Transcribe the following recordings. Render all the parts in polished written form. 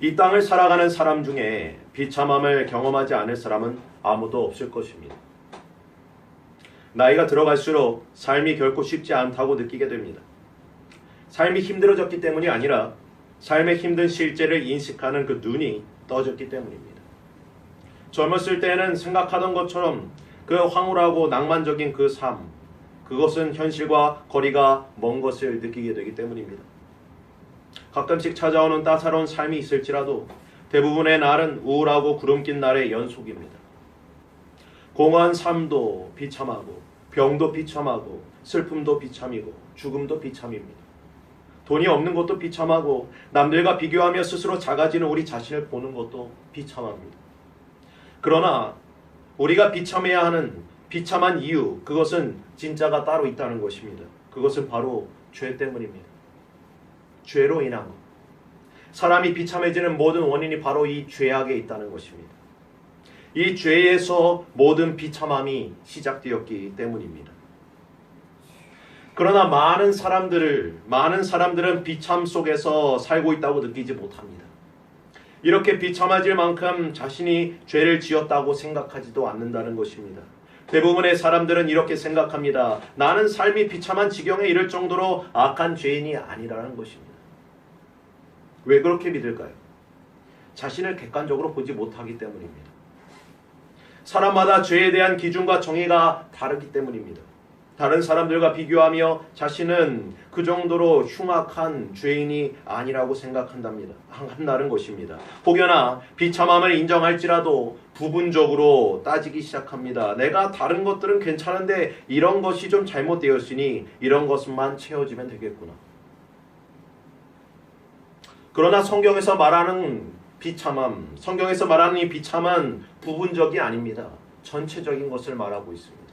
이 땅을 살아가는 사람 중에 비참함을 경험하지 않을 사람은 아무도 없을 것입니다. 나이가 들어갈수록 삶이 결코 쉽지 않다고 느끼게 됩니다. 삶이 힘들어졌기 때문이 아니라 삶의 힘든 실제를 인식하는 그 눈이 떠졌기 때문입니다. 젊었을 때는 생각하던 것처럼 그 황홀하고 낭만적인 그 삶, 그것은 현실과 거리가 먼 것을 느끼게 되기 때문입니다. 가끔씩 찾아오는 따사로운 삶이 있을지라도 대부분의 날은 우울하고 구름 낀 날의 연속입니다. 공허한 삶도 비참하고 병도 비참하고 슬픔도 비참이고 죽음도 비참입니다. 돈이 없는 것도 비참하고 남들과 비교하며 스스로 작아지는 우리 자신을 보는 것도 비참합니다. 그러나 우리가 비참해야 하는 비참한 이유, 그것은 진짜가 따로 있다는 것입니다. 그것은 바로 죄 때문입니다. 죄로 인한 것. 사람이 비참해지는 모든 원인이 바로 이 죄악에 있다는 것입니다. 이 죄에서 모든 비참함이 시작되었기 때문입니다. 그러나 많은 사람들은 비참 속에서 살고 있다고 느끼지 못합니다. 이렇게 비참해질 만큼 자신이 죄를 지었다고 생각하지도 않는다는 것입니다. 대부분의 사람들은 이렇게 생각합니다. 나는 삶이 비참한 지경에 이를 정도로 악한 죄인이 아니라는 것입니다. 왜 그렇게 믿을까요? 자신을 객관적으로 보지 못하기 때문입니다. 사람마다 죄에 대한 기준과 정의가 다르기 때문입니다. 다른 사람들과 비교하며 자신은 그 정도로 흉악한 죄인이 아니라고 한다는 것입니다. 혹여나 비참함을 인정할지라도 부분적으로 따지기 시작합니다. 내가 다른 것들은 괜찮은데 이런 것이 좀 잘못되었으니 이런 것만 채워지면 되겠구나. 그러나 성경에서 말하는 이 비참은 부분적이 아닙니다. 전체적인 것을 말하고 있습니다.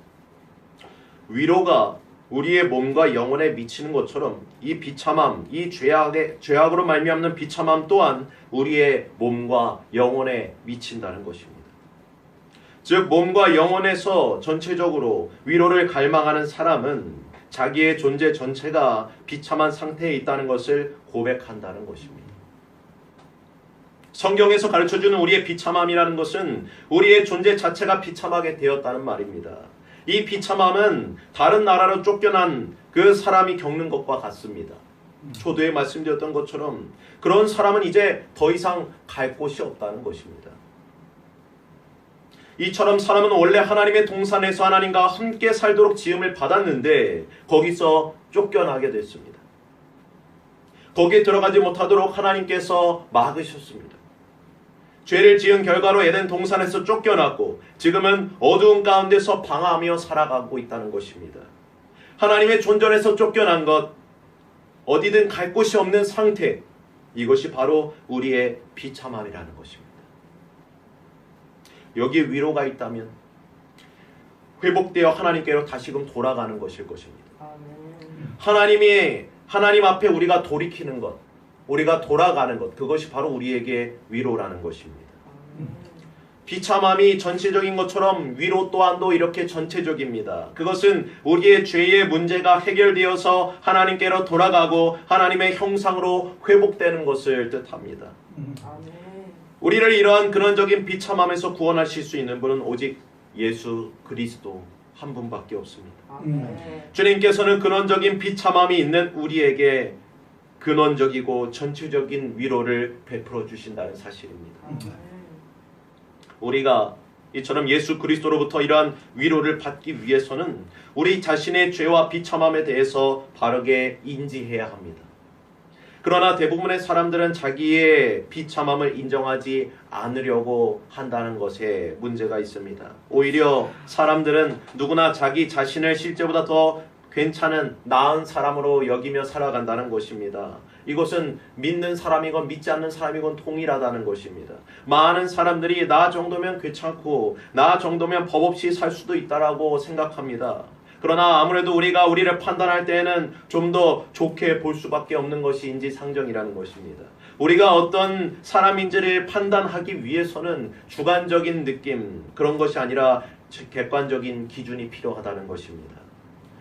위로가 우리의 몸과 영혼에 미치는 것처럼 이 비참함, 이 죄악으로 말미암는 비참함 또한 우리의 몸과 영혼에 미친다는 것입니다. 즉 몸과 영혼에서 전체적으로 위로를 갈망하는 사람은 자기의 존재 전체가 비참한 상태에 있다는 것을 고백한다는 것입니다. 성경에서 가르쳐주는 우리의 비참함이라는 것은 우리의 존재 자체가 비참하게 되었다는 말입니다. 이 비참함은 다른 나라로 쫓겨난 그 사람이 겪는 것과 같습니다. 초도에 말씀드렸던 것처럼 그런 사람은 이제 더 이상 갈 곳이 없다는 것입니다. 이처럼 사람은 원래 하나님의 동산에서 하나님과 함께 살도록 지음을 받았는데 거기서 쫓겨나게 됐습니다. 거기에 들어가지 못하도록 하나님께서 막으셨습니다. 죄를 지은 결과로 에덴 동산에서 쫓겨났고 지금은 어두운 가운데서 방황하며 살아가고 있다는 것입니다. 하나님의 존전에서 쫓겨난 것, 어디든 갈 곳이 없는 상태, 이것이 바로 우리의 비참함이라는 것입니다. 여기에 위로가 있다면 회복되어 하나님께로 다시금 돌아가는 것일 것입니다. 하나님 앞에 우리가 돌이키는 것, 우리가 돌아가는 것, 그것이 바로 우리에게 위로라는 것입니다. 비참함이 전체적인 것처럼 위로 또한도 이렇게 전체적입니다. 그것은 우리의 죄의 문제가 해결되어서 하나님께로 돌아가고 하나님의 형상으로 회복되는 것을 뜻합니다. 우리를 이러한 근원적인 비참함에서 구원하실 수 있는 분은 오직 예수 그리스도 한 분밖에 없습니다. 주님께서는 근원적인 비참함이 있는 우리에게 근원적이고 전체적인 위로를 베풀어 주신다는 사실입니다. 우리가 이처럼 예수 그리스도로부터 이러한 위로를 받기 위해서는 우리 자신의 죄와 비참함에 대해서 바르게 인지해야 합니다. 그러나 대부분의 사람들은 자기의 비참함을 인정하지 않으려고 한다는 것에 문제가 있습니다. 오히려 사람들은 누구나 자기 자신을 실제보다 더 괜찮은 나은 사람으로 여기며 살아간다는 것입니다. 이것은 믿는 사람이건 믿지 않는 사람이건 동일하다는 것입니다. 많은 사람들이 나 정도면 괜찮고 나 정도면 법 없이 살 수도 있다라고 생각합니다. 그러나 아무래도 우리가 우리를 판단할 때에는 좀 더 좋게 볼 수밖에 없는 것이 인지상정이라는 것입니다. 우리가 어떤 사람인지를 판단하기 위해서는 주관적인 느낌, 그런 것이 아니라 객관적인 기준이 필요하다는 것입니다.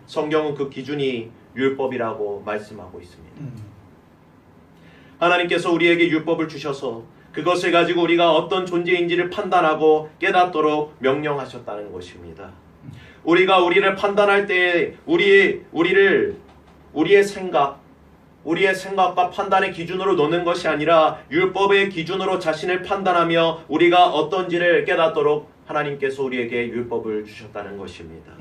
성경은 그 기준이 율법이라고 말씀하고 있습니다. 하나님께서 우리에게 율법을 주셔서 그것을 가지고 우리가 어떤 존재인지를 판단하고 깨닫도록 명령하셨다는 것입니다. 우리가 우리를 판단할 때 우리의 생각과 판단의 기준으로 놓는 것이 아니라 율법의 기준으로 자신을 판단하며 우리가 어떤지를 깨닫도록 하나님께서 우리에게 율법을 주셨다는 것입니다.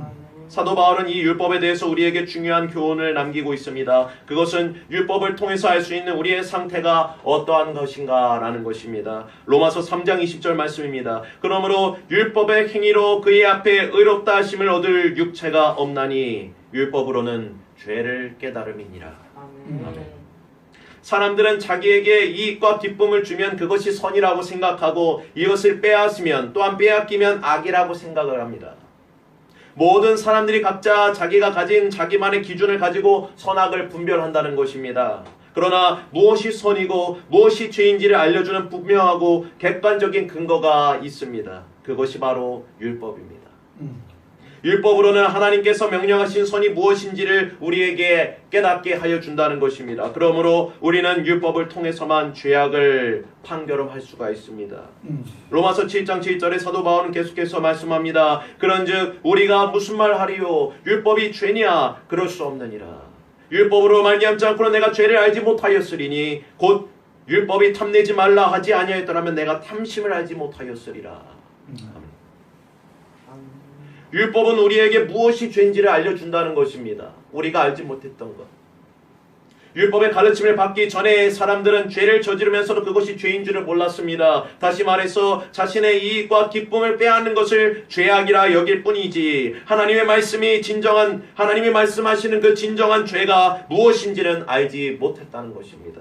사도 바울은 이 율법에 대해서 우리에게 중요한 교훈을 남기고 있습니다. 그것은 율법을 통해서 알 수 있는 우리의 상태가 어떠한 것인가 라는 것입니다. 로마서 3장 20절 말씀입니다. 그러므로 율법의 행위로 그의 앞에 의롭다 하심을 얻을 육체가 없나니 율법으로는 죄를 깨달음이니라. 아멘. 사람들은 자기에게 이익과 기쁨을 주면 그것이 선이라고 생각하고 이것을 빼앗으면 또한 빼앗기면 악이라고 생각을 합니다. 모든 사람들이 각자 자기가 가진 자기만의 기준을 가지고 선악을 분별한다는 것입니다. 그러나 무엇이 선이고 무엇이 죄인지를 알려주는 분명하고 객관적인 근거가 있습니다. 그것이 바로 율법입니다. 율법으로는 하나님께서 명령하신 선이 무엇인지를 우리에게 깨닫게 하여 준다는 것입니다. 그러므로 우리는 율법을 통해서만 죄악을 판결할 수가 있습니다. 로마서 7장 7절에 사도 바울은 계속해서 말씀합니다. 그런즉 우리가 무슨 말 하리요? 율법이 죄냐? 그럴 수 없느니라. 율법으로 말미암지 않고는 내가 죄를 알지 못하였으리니 곧 율법이 탐내지 말라 하지 아니하였더라면 내가 탐심을 알지 못하였으리라. 율법은 우리에게 무엇이 죄인지를 알려준다는 것입니다. 우리가 알지 못했던 것. 율법의 가르침을 받기 전에 사람들은 죄를 저지르면서도 그것이 죄인 줄을 몰랐습니다. 다시 말해서 자신의 이익과 기쁨을 빼앗는 것을 죄악이라 여길 뿐이지 하나님의 말씀하시는 그 진정한 죄가 무엇인지는 알지 못했다는 것입니다.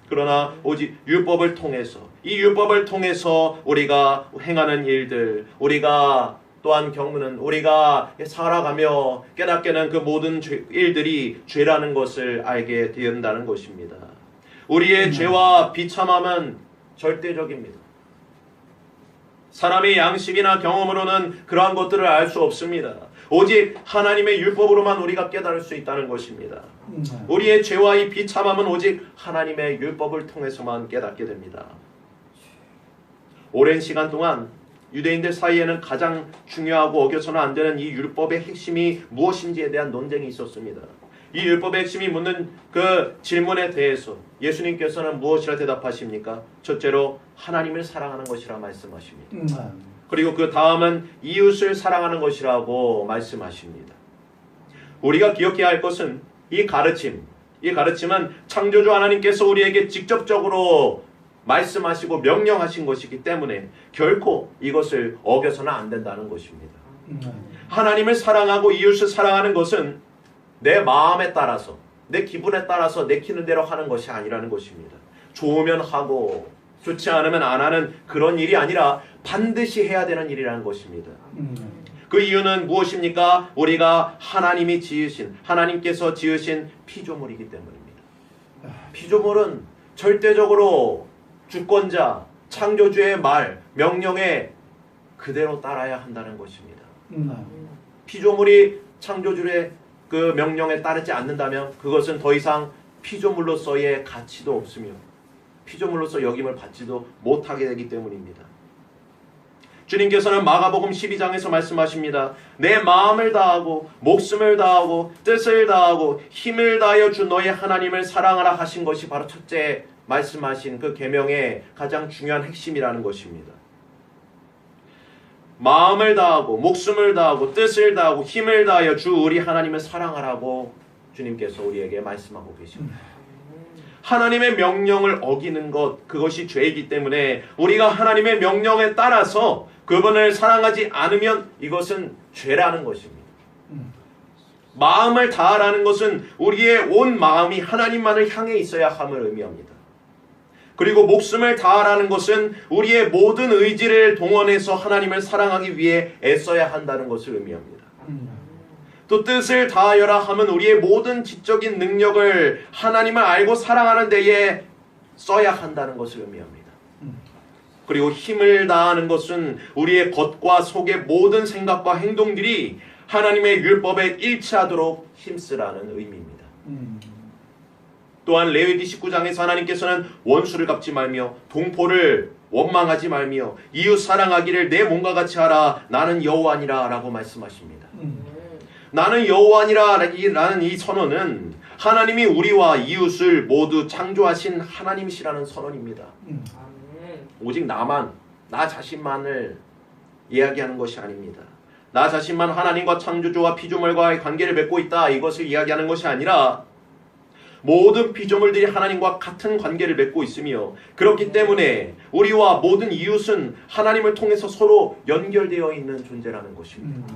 그러나 오직 율법을 통해서 이 율법을 통해서 우리가 행하는 일들, 우리가 또한 겪는 우리가 살아가며 깨닫게는 그 모든 일들이 죄라는 것을 알게 된다는 것입니다. 우리의 죄와 비참함은 절대적입니다. 사람의 양식이나 경험으로는 그러한 것들을 알 수 없습니다. 오직 하나님의 율법으로만 우리가 깨달을 수 있다는 것입니다. 우리의 죄와 이 비참함은 오직 하나님의 율법을 통해서만 깨닫게 됩니다. 오랜 시간 동안 유대인들 사이에는 가장 중요하고 어겨서는 안 되는 이 율법의 핵심이 무엇인지에 대한 논쟁이 있었습니다. 이 율법의 핵심이 묻는 그 질문에 대해서 예수님께서는 무엇이라 대답하십니까? 첫째로 하나님을 사랑하는 것이라 말씀하십니다. 그리고 그 다음은 이웃을 사랑하는 것이라고 말씀하십니다. 우리가 기억해야 할 것은 이 가르침은 창조주 하나님께서 우리에게 직접적으로 말씀하시고 명령하신 것이기 때문에 결코 이것을 어겨서는 안 된다는 것입니다. 하나님을 사랑하고 이웃을 사랑하는 것은 내 마음에 따라서 내 기분에 따라서 내키는 대로 하는 것이 아니라는 것입니다. 좋으면 하고 좋지 않으면 안 하는 그런 일이 아니라 반드시 해야 되는 일이라는 것입니다. 그 이유는 무엇입니까? 우리가 하나님께서 지으신 피조물이기 때문입니다. 피조물은 절대적으로 주권자, 창조주의 말, 명령에 그대로 따라야 한다는 것입니다. 피조물이 창조주의 그 명령에 따르지 않는다면 그것은 더 이상 피조물로서의 가치도 없으며 피조물로서 여김을 받지도 못하게 되기 때문입니다. 주님께서는 마가복음 12장에서 말씀하십니다. 내 마음을 다하고 목숨을 다하고 뜻을 다하고 힘을 다하여 주 너의 하나님을 사랑하라 하신 것이 바로 첫째 말씀하신 그 계명의 가장 중요한 핵심이라는 것입니다. 마음을 다하고 목숨을 다하고 뜻을 다하고 힘을 다하여 주 우리 하나님을 사랑하라고 주님께서 우리에게 말씀하고 계십니다. 하나님의 명령을 어기는 것, 그것이 죄이기 때문에 우리가 하나님의 명령에 따라서 그분을 사랑하지 않으면 이것은 죄라는 것입니다. 마음을 다하라는 것은 우리의 온 마음이 하나님만을 향해 있어야 함을 의미합니다. 그리고 목숨을 다하라는 것은 우리의 모든 의지를 동원해서 하나님을 사랑하기 위해 애써야 한다는 것을 의미합니다. 또 뜻을 다하여라 함은 우리의 모든 지적인 능력을 하나님을 알고 사랑하는 데에 써야 한다는 것을 의미합니다. 그리고 힘을 다하는 것은 우리의 겉과 속의 모든 생각과 행동들이 하나님의 율법에 일치하도록 힘쓰라는 의미입니다. 또한 레위기 19장에서 하나님께서는 원수를 갚지 말며 동포를 원망하지 말며 이웃 사랑하기를 내 몸과 같이 하라. 나는 여호와니라 라고 말씀하십니다. 나는 여호와니라 라는 이 선언은 하나님이 우리와 이웃을 모두 창조하신 하나님이시라는 선언입니다. 오직 나만, 나 자신만을 이야기하는 것이 아닙니다. 나 자신만 하나님과 창조주와 피조물과의 관계를 맺고 있다, 이것을 이야기하는 것이 아니라 모든 피조물들이 하나님과 같은 관계를 맺고 있으며, 그렇기 때문에 우리와 모든 이웃은 하나님을 통해서 서로 연결되어 있는 존재라는 것입니다.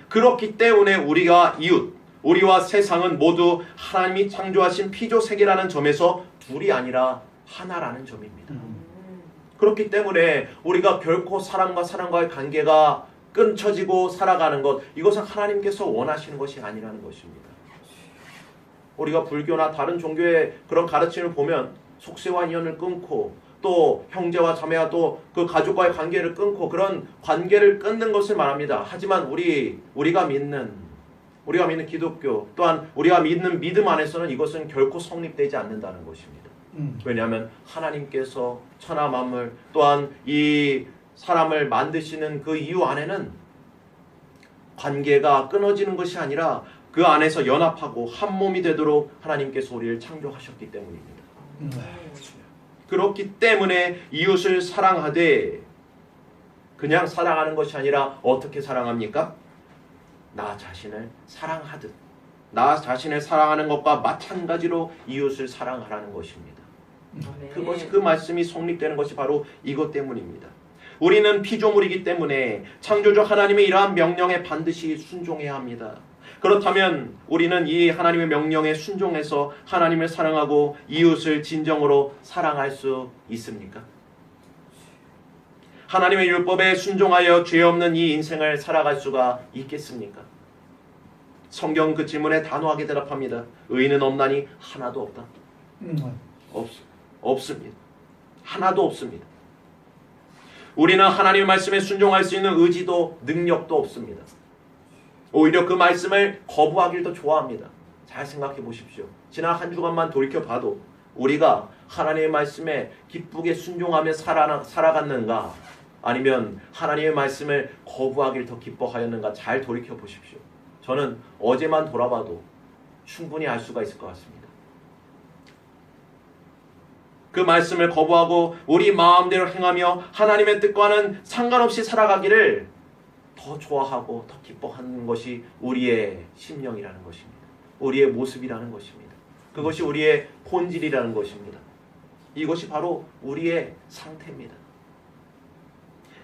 그렇기 때문에 우리가 이웃, 우리와 세상은 모두 하나님이 창조하신 피조 세계라는 점에서 둘이 아니라 하나라는 점입니다. 그렇기 때문에 우리가 결코 사람과의 관계가 끊쳐지고 살아가는 것, 이것은 하나님께서 원하시는 것이 아니라는 것입니다. 우리가 불교나 다른 종교의 그런 가르침을 보면 속세와 인연을 끊고 또 형제와 자매와 또 그 가족과의 관계를 끊고 그런 관계를 끊는 것을 말합니다. 하지만 우리가 믿는 기독교 또한 우리가 믿는 믿음 안에서는 이것은 결코 성립되지 않는다는 것입니다. 왜냐하면 하나님께서 천하 만물 또한 이 사람을 만드시는 그 이유 안에는 관계가 끊어지는 것이 아니라 그 안에서 연합하고 한 몸이 되도록 하나님께서 우리를 창조하셨기 때문입니다. 그렇기 때문에 이웃을 사랑하되 그냥 사랑하는 것이 아니라 어떻게 사랑합니까? 나 자신을 사랑하듯, 나 자신을 사랑하는 것과 마찬가지로 이웃을 사랑하라는 것입니다. 그 말씀이 성립되는 것이 바로 이것 때문입니다. 우리는 피조물이기 때문에 창조주 하나님의 이러한 명령에 반드시 순종해야 합니다. 그렇다면 우리는 이 하나님의 명령에 순종해서 하나님을 사랑하고 이웃을 진정으로 사랑할 수 있습니까? 하나님의 율법에 순종하여 죄 없는 이 인생을 살아갈 수가 있겠습니까? 성경 그 질문에 단호하게 대답합니다. 의인은 없나니 하나도 없다. 없습니다. 하나도 없습니다. 우리는 하나님의 말씀에 순종할 수 있는 의지도 능력도 없습니다. 오히려 그 말씀을 거부하기를 더 좋아합니다. 잘 생각해 보십시오. 지난 한 주간만 돌이켜봐도 우리가 하나님의 말씀에 기쁘게 순종하며 살아갔는가, 아니면 하나님의 말씀을 거부하기를 더 기뻐하였는가, 잘 돌이켜 보십시오. 저는 어제만 돌아봐도 충분히 알 수가 있을 것 같습니다. 그 말씀을 거부하고 우리 마음대로 행하며 하나님의 뜻과는 상관없이 살아가기를 더 좋아하고 더 기뻐하는 것이 우리의 심령이라는 것입니다. 우리의 모습이라는 것입니다. 그것이 우리의 본질이라는 것입니다. 이것이 바로 우리의 상태입니다.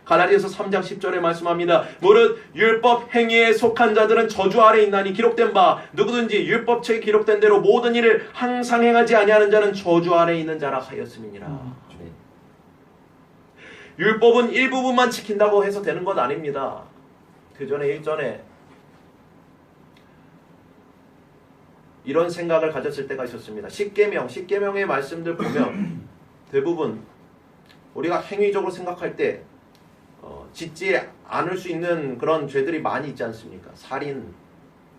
갈라디아서 3장 10절에 말씀합니다. 무릇 율법 행위에 속한 자들은 저주 아래 있나니 기록된 바 누구든지 율법책에 기록된 대로 모든 일을 항상 행하지 아니하는 자는 저주 아래 있는 자라 하였음이니라. 율법은 일부분만 지킨다고 해서 되는 것 아닙니다. 그 전에 일전에 이런 생각을 가졌을 때가 있었습니다. 십계명의 말씀들 보면 대부분 우리가 행위적으로 생각할 때 짓지 않을 수 있는 그런 죄들이 많이 있지 않습니까?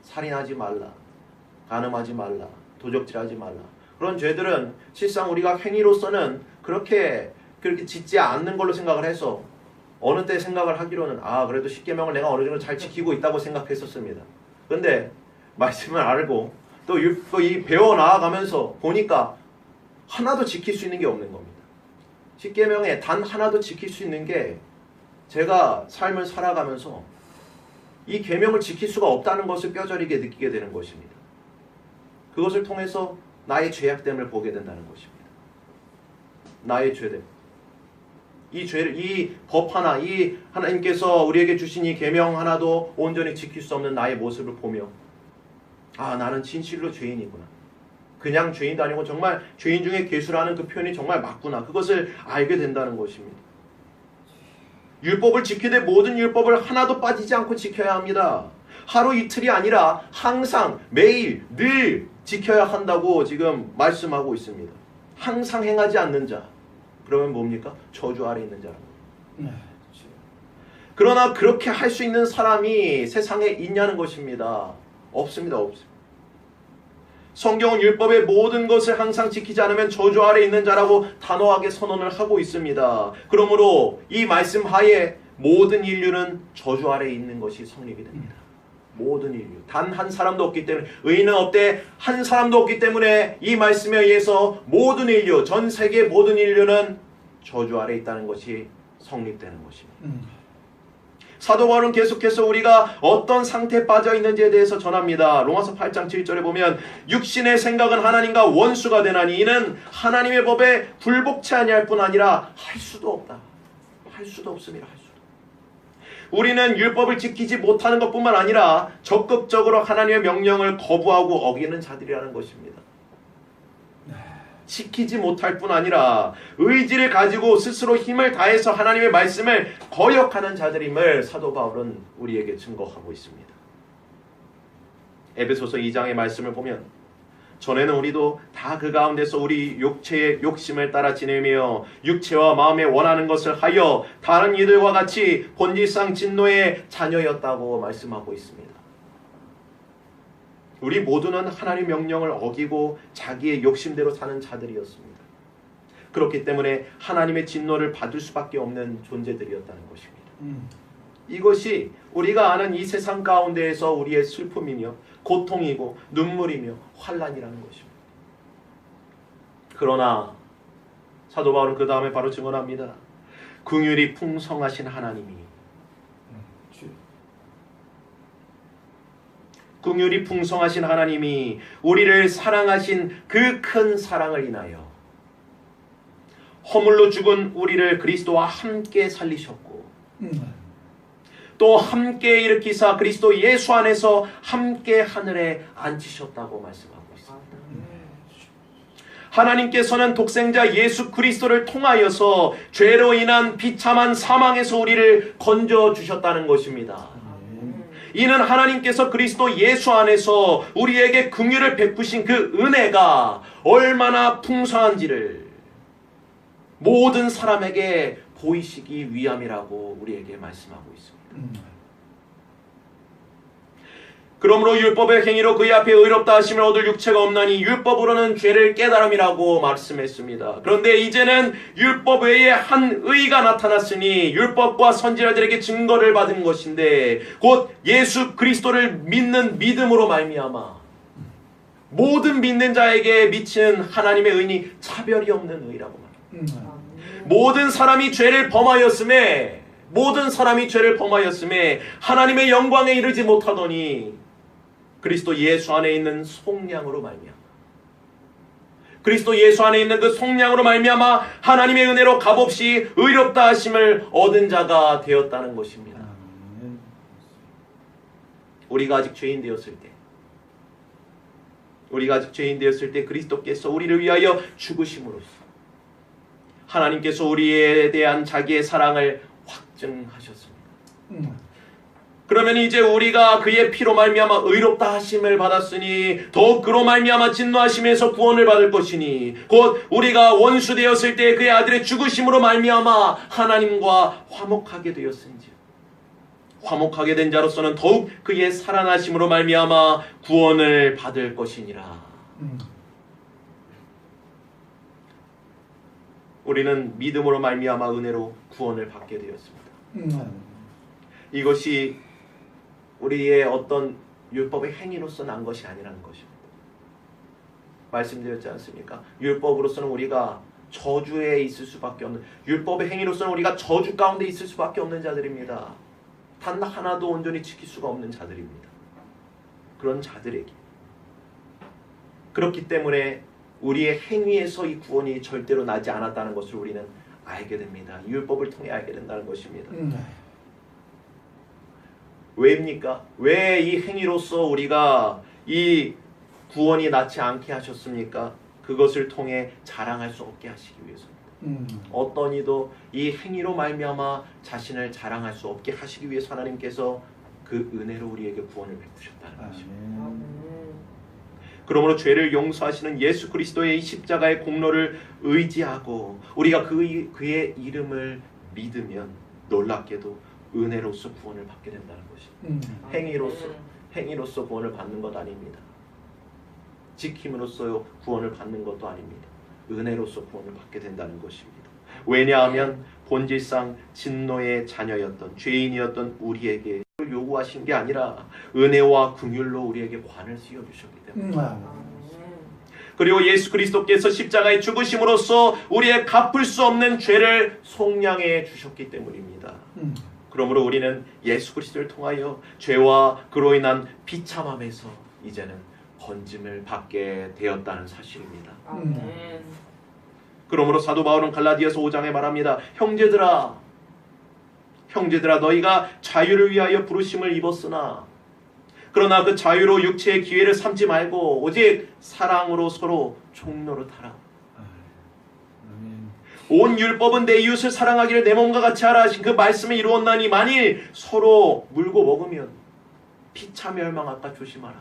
살인하지 말라, 간음하지 말라, 도적질하지 말라. 그런 죄들은 실상 우리가 행위로서는 그렇게 짓지 않는 걸로 생각을 해서 어느 때 생각을 하기로는 그래도 십계명을 내가 어느 정도 잘 지키고 있다고 생각했었습니다. 근데 말씀을 알고 또 이 배워 나아가면서 보니까 하나도 지킬 수 있는 게 없는 겁니다. 십계명에 단 하나도 지킬 수 있는 게 제가 삶을 살아가면서 이 계명을 지킬 수가 없다는 것을 뼈저리게 느끼게 되는 것입니다. 그것을 통해서 나의 죄악됨을 보게 된다는 것입니다. 나의 죄됨. 이 법 하나, 이 하나님께서 우리에게 주신 이 계명 하나도 온전히 지킬 수 없는 나의 모습을 보며 나는 진실로 죄인이구나. 그냥 죄인도 아니고 정말 죄인 중에 괴수라는 그 표현이 정말 맞구나. 그것을 알게 된다는 것입니다. 율법을 지키되 모든 율법을 하나도 빠지지 않고 지켜야 합니다. 하루 이틀이 아니라 항상 매일 늘 지켜야 한다고 지금 말씀하고 있습니다. 항상 행하지 않는 자, 그러면 뭡니까? 저주 아래 있는 자라고. 그러나 그렇게 할 수 있는 사람이 세상에 있냐는 것입니다. 없습니다. 성경은 율법의 모든 것을 항상 지키지 않으면 저주 아래 있는 자라고 단호하게 선언을 하고 있습니다. 그러므로 이 말씀 하에 모든 인류는 저주 아래 있는 것이 성립이 됩니다. 모든 인류. 단 한 사람도 없기 때문에, 의인은 없되 한 사람도 없기 때문에 이 말씀에 의해서 모든 인류, 전 세계 모든 인류는 저주 아래 있다는 것이 성립되는 것입니다. 사도 바울은 계속해서 우리가 어떤 상태에 빠져 있는지에 대해서 전합니다. 로마서 8장 7절에 보면 육신의 생각은 하나님과 원수가 되나니 이는 하나님의 법에 굴복치 아니할 뿐 아니라 할 수도 없다. 할 수도 없습니다. 할 수도. 우리는 율법을 지키지 못하는 것뿐만 아니라 적극적으로 하나님의 명령을 거부하고 어기는 자들이라는 것입니다. 지키지 못할 뿐 아니라 의지를 가지고 스스로 힘을 다해서 하나님의 말씀을 거역하는 자들임을 사도 바울은 우리에게 증거하고 있습니다. 에베소서 2장의 말씀을 보면 전에는 우리도 다 그 가운데서 우리 육체의 욕심을 따라 지내며 육체와 마음에 원하는 것을 하여 다른 이들과 같이 본질상 진노의 자녀였다고 말씀하고 있습니다. 우리 모두는 하나님의 명령을 어기고 자기의 욕심대로 사는 자들이었습니다. 그렇기 때문에 하나님의 진노를 받을 수밖에 없는 존재들이었다는 것입니다. 이것이 우리가 아는 이 세상 가운데에서 우리의 슬픔이며 고통이고 눈물이며 환난이라는 것입니다. 그러나 사도 바울은 그 다음에 바로 증언합니다. 긍휼이 풍성하신 하나님이, 긍휼이 풍성하신 하나님이 우리를 사랑하신 그 큰 사랑을 인하여 허물로 죽은 우리를 그리스도와 함께 살리셨고 또 함께 일으키사 그리스도 예수 안에서 함께 하늘에 앉히셨다고 말씀하고 있습니다. 하나님께서는 독생자 예수 그리스도를 통하여서 죄로 인한 비참한 사망에서 우리를 건져주셨다는 것입니다. 이는 하나님께서 그리스도 예수 안에서 우리에게 긍휼을 베푸신 그 은혜가 얼마나 풍성한지를 모든 사람에게 보이시기 위함이라고 우리에게 말씀하고 있습니다. 그러므로 율법의 행위로 그의 앞에 의롭다 하심을 얻을 육체가 없나니 율법으로는 죄를 깨달음이라고 말씀했습니다. 그런데 이제는 율법 외에 한 의가 나타났으니 율법과 선지자들에게 증거를 받은 것인데 곧 예수 그리스도를 믿는 믿음으로 말미암아 모든 믿는 자에게 미치는 하나님의 의니 차별이 없는 의라고 말합니다. 모든 사람이 죄를 범하였음에 하나님의 영광에 이르지 못하더니 그리스도 예수 안에 있는 속량으로 말미암아 그리스도 예수 안에 있는 그 속량으로 말미암아 하나님의 은혜로 값없이 의롭다 하심을 얻은 자가 되었다는 것입니다. 우리가 아직 죄인 되었을 때 그리스도께서 우리를 위하여 죽으심으로써 하나님께서 우리에 대한 자기의 사랑을 확증하셨습니다. 그러면 이제 우리가 그의 피로 말미암아 의롭다 하심을 받았으니 더욱 그로 말미암아 진노하심에서 구원을 받을 것이니 곧 우리가 원수 되었을 때 그의 아들의 죽으심으로 말미암아 하나님과 화목하게 되었은지 화목하게 된 자로서는 더욱 그의 살아나심으로 말미암아 구원을 받을 것이니라. 우리는 믿음으로 말미암아 은혜로 구원을 받게 되었습니다. 이것이 우리의 어떤 율법의 행위로서 난 것이 아니라는 것입니다. 말씀드렸지 않습니까? 율법으로서는 우리가 저주에 있을 수밖에 없는, 율법의 행위로서는 우리가 저주 가운데 있을 수밖에 없는 자들입니다. 단 하나도 온전히 지킬 수가 없는 자들입니다. 그런 자들에게 그렇기 때문에 우리의 행위에서 이 구원이 절대로 나지 않았다는 것을 우리는 알게 됩니다. 율법을 통해 알게 된다는 것입니다. 왜입니까? 왜 이 행위로서 우리가 이 구원이 낫지 않게 하셨습니까? 그것을 통해 자랑할 수 없게 하시기 위해서입니다. 어떤 이도 이 행위로 말미암아 자신을 자랑할 수 없게 하시기 위해서 하나님께서 그 은혜로 우리에게 구원을 베푸셨다는 것입니다. 그러므로 죄를 용서하시는 예수 그리스도의 이 십자가의 공로를 의지하고 우리가 그의 이름을 믿으면 놀랍게도 은혜로서 구원을 받게 된다는 것입니다. 행위로서 구원을 받는 것 아닙니다. 지킴으로써 구원을 받는 것도 아닙니다. 은혜로서 구원을 받게 된다는 것입니다. 왜냐하면 본질상 진노의 자녀였던 죄인이었던 우리에게 요구하신 게 아니라 은혜와 긍휼로 우리에게 관을 씌워주셨기 때문입니다. 그리고 예수 그리스도께서 십자가에 죽으심으로써 우리의 갚을 수 없는 죄를 속량해 주셨기 때문입니다. 그러므로 우리는 예수 그리스도를 통하여 죄와 그로 인한 비참함에서 이제는 건짐을 받게 되었다는 사실입니다. 그러므로 사도 바울은 갈라디아서 5장에 말합니다. 형제들아 너희가 자유를 위하여 부르심을 입었으나 그러나 그 자유로 육체의 기회를 삼지 말고 오직 사랑으로 서로 종노릇하라. 온 율법은 내 이웃을 사랑하기를 내 몸과 같이 하라 하신 그 말씀을 이루었나니 만일 서로 물고 먹으면 피차 멸망할까 조심하라.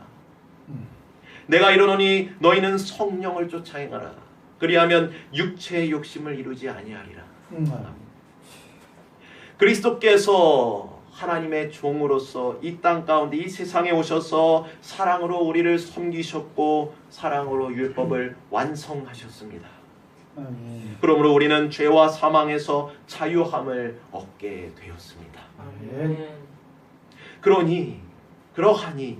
내가 이르노니 너희는 성령을 쫓아 행하라. 그리하면 육체의 욕심을 이루지 아니하리라. 그리스도께서 하나님의 종으로서 이 땅 가운데 이 세상에 오셔서 사랑으로 우리를 섬기셨고 사랑으로 율법을 완성하셨습니다. 그러므로 우리는 죄와 사망에서 자유함을 얻게 되었습니다. 그러하니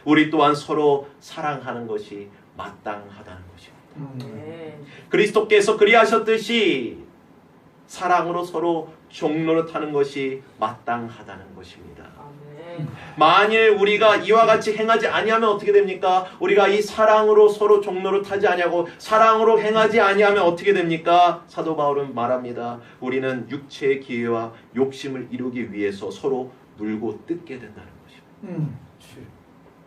우리 또한 서로 사랑하는 것이 마땅하다는 것입니다. 그리스도께서 그리하셨듯이 사랑으로 서로 종노릇하는 것이 마땅하다는 것입니다. 만일 우리가 이와 같이 행하지 아니하면 어떻게 됩니까? 우리가 이 사랑으로 서로 종노릇하지 아니하고 사랑으로 행하지 아니하면 어떻게 됩니까? 사도 바울은 말합니다. 우리는 육체의 기회와 욕심을 이루기 위해서 서로 물고 뜯게 된다는 것입니다.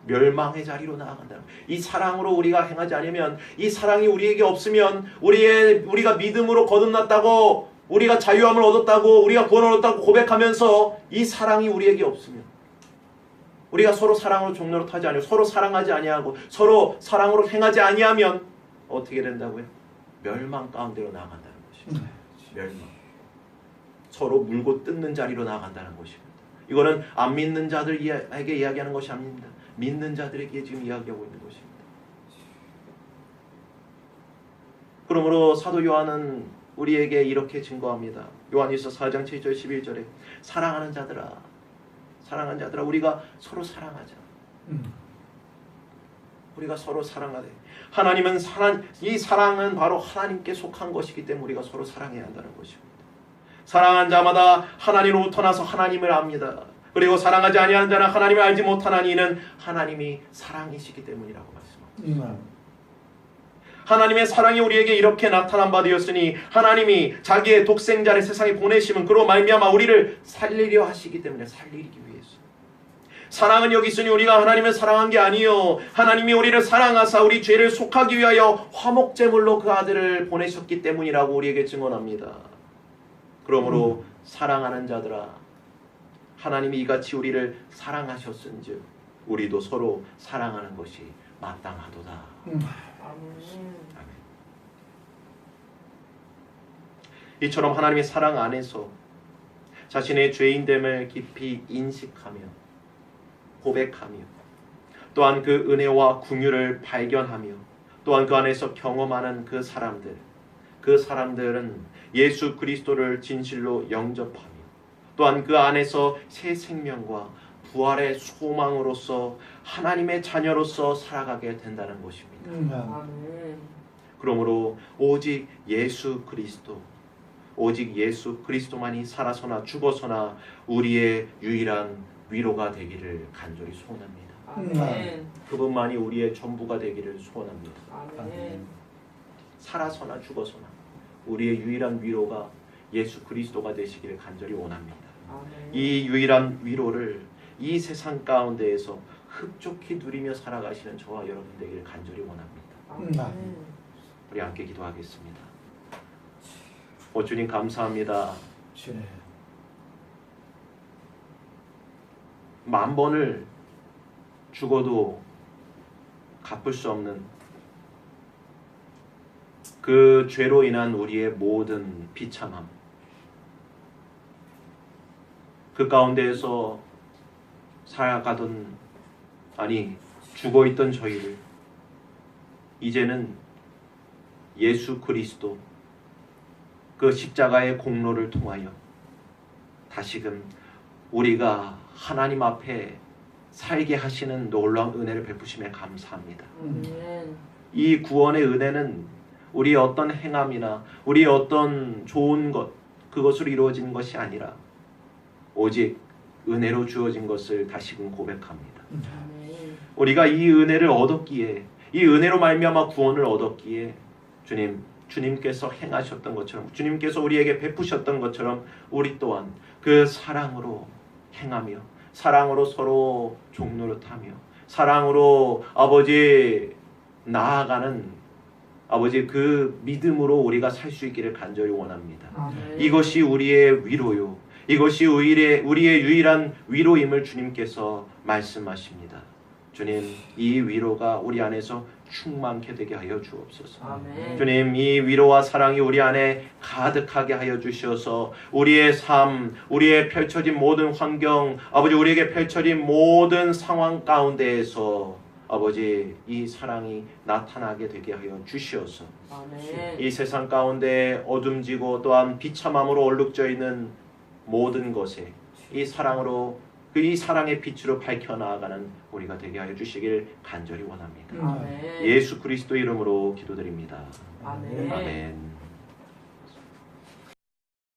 멸망의 자리로 나아간다는 거예요. 이 사랑으로 우리가 행하지 않으면, 이 사랑이 우리에게 없으면, 우리가 믿음으로 거듭났다고, 우리가 자유함을 얻었다고, 우리가 구원을 얻었다고 고백하면서 이 사랑이 우리에게 없으면, 우리가 서로 사랑으로 종노릇하지 아니하고 서로 사랑하지 아니하고 서로 사랑으로 행하지 아니하면 어떻게 된다고요? 멸망 가운데로 나아간다는 것입니다. 멸망. 서로 물고 뜯는 자리로 나아간다는 것입니다. 이거는 안 믿는 자들에게 이야기하는 것이 아닙니다. 믿는 자들에게 지금 이야기하고 있는 것입니다. 그러므로 사도 요한은 우리에게 이렇게 증거합니다. 요한일서 4장 7절 11절에 사랑하는 자들아 우리가 서로 사랑하자. 우리가 서로 사랑하되 하나님은 이 사랑은 바로 하나님께 속한 것이기 때문에 우리가 서로 사랑해야 한다는 것입니다. 사랑한 자마다 하나님으로부터 나서 하나님을 압니다. 그리고 사랑하지 아니하는 자는 하나님을 알지 못하나니 이는 하나님이 사랑이시기 때문이라고 말씀합니다. 하나님의 사랑이 우리에게 이렇게 나타난 바 되었으니 하나님이 자기의 독생자를 세상에 보내심은 그로 말미암아 우리를 살리려 하시기 때문에 살리기 위해서. 사랑은 여기 있으니 우리가 하나님을 사랑한 게 아니요 하나님이 우리를 사랑하사 우리 죄를 속하기 위하여 화목제물로 그 아들을 보내셨기 때문이라고 우리에게 증언합니다. 그러므로 사랑하는 자들아 하나님이 이같이 우리를 사랑하셨은즉 우리도 서로 사랑하는 것이 마땅하도다. 아멘. 이처럼 하나님의 사랑 안에서 자신의 죄인됨을 깊이 인식하며 고백하며 또한 그 은혜와 긍휼을 발견하며 또한 그 안에서 경험하는 그 사람들은 예수 그리스도를 진실로 영접하며 또한 그 안에서 새 생명과 부활의 소망으로서 하나님의 자녀로서 살아가게 된다는 것입니다. 그러므로 오직 예수 그리스도만이 살아서나 죽어서나 우리의 유일한 위로가 되기를 간절히 소원합니다. 그분만이 우리의 전부가 되기를 소원합니다. 살아서나 죽어서나 우리의 유일한 위로가 예수 그리스도가 되시기를 간절히 원합니다. 이 유일한 위로를 이 세상 가운데에서 흡족히 누리며 살아가시는 저와 여러분 되기를 간절히 원합니다. 우리 함께 기도하겠습니다. 주님 감사합니다. 만 번을 죽어도 갚을 수 없는 그 죄로 인한 우리의 모든 비참함, 그 가운데에서 살아가던 죽어있던 저희를 이제는 예수 그리스도 그 십자가의 공로를 통하여 다시금 우리가 하나님 앞에 살게 하시는 놀라운 은혜를 베푸심에 감사합니다. 이 구원의 은혜는 우리의 어떤 행함이나 우리의 어떤 좋은 것 그것으로 이루어지는 것이 아니라 오직 은혜로 주어진 것을 다시금 고백합니다. 우리가 이 은혜를 얻었기에 이 은혜로 말미암아 구원을 얻었기에 주님께서 행하셨던 것처럼 주님께서 우리에게 베푸셨던 것처럼 우리 또한 그 사랑으로 행하며 사랑으로 서로 종노릇하며 사랑으로 아버지 나아가는 아버지 그 믿음으로 우리가 살 수 있기를 간절히 원합니다. 이것이 우리의 위로요. 이것이 우리의 유일한 위로임을 주님께서 말씀하십니다. 주님, 이 위로가 우리 안에서 충만케 되게 하여 주옵소서. 아멘. 주님, 이 위로와 사랑이 우리 안에 가득하게 하여 주셔서 우리의 삶, 우리의 펼쳐진 모든 환경, 아버지 우리에게 펼쳐진 모든 상황 가운데에서 아버지 이 사랑이 나타나게 되게 하여 주시옵소서. 아멘. 이 세상 가운데 어둠지고 또한 비참함으로 얼룩져 있는 모든 것에 이 사랑으로 이 사랑의 빛으로 밝혀 나아가는 우리가 되게 하여 주시길 간절히 원합니다. 아멘. 예수 그리스도 이름으로 기도드립니다. 아멘. 아멘.